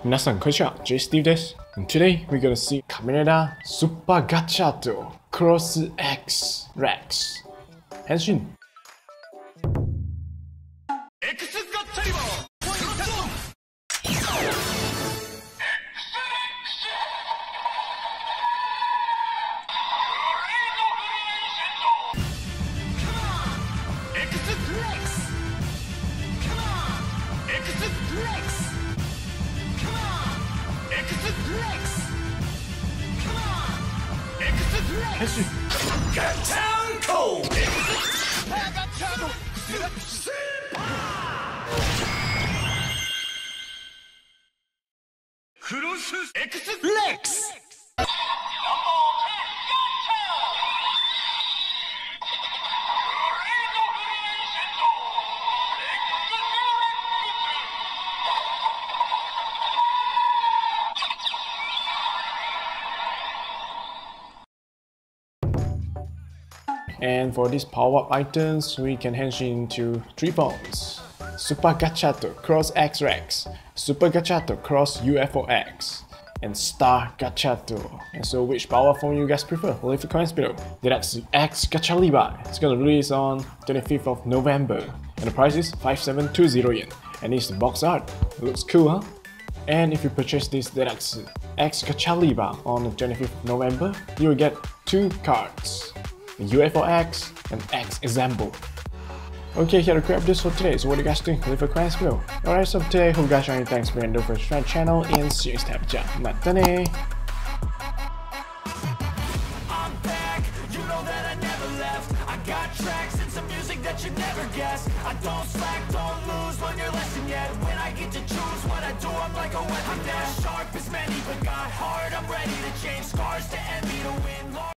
Minasan konnichiwa, J Steve desu. And today we're gonna see Kamen Rider Super Gotchard Cross X Rex HENSHIN. X-Gotchalibur! HENSHIN. Gotchanko! Cross X Rex! And for these power-up items, we can henshin into 3 forms: Super Gotchard Cross X Rex, Super Gotchard Cross UFO-X, and Star Gotchard. And so which power form you guys prefer? Leave the comments below. That's X-Gotchalibur. It's gonna release on 25th of November. And the price is 5720 yen. And it's the box art. It looks cool, huh? And if you purchase this Deluxe X-Gotchalibur on the 25th of November, you will get 2 cards. The UFO-X and X example. Okay, here to grab this for today. So what do you guys think? Leave a comment below. Alright, so today, hope you guys enjoyed. Thanks for the first try channel and see you next time. Matane! I'm back, you know that I never left. I got tracks and some music that you never guessed. I don't slack, don't lose, learn your lesson yet. When I get to choose what I do, I'm like a weapon. I'm not sharp as many, but got hard, I'm ready to change.